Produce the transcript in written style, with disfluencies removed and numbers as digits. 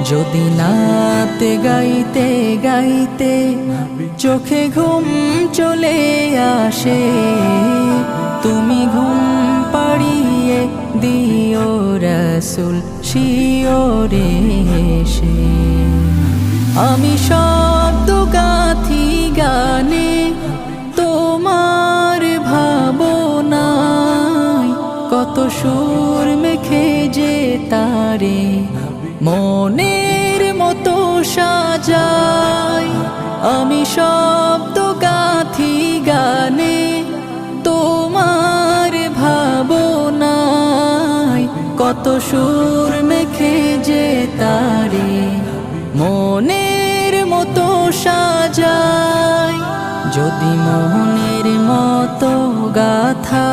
যদি নাতে গাইতে গাইতে চোখে ঘুম চলে আসে, তুমি ঘুম পাড়িয়ে দিও রাসূল শিওরে এসে। আমি শব্দ গাথি গানে তোমার ভাবনায়, কত সুর মেখে যে তারে মনের মতো সাজাই। আমি শব্দ গাথি গানে তোমার ভাবনায়, কত সুর মেখে যে তারে মনের মতো সাজাই। যদি মনের মতো গাথা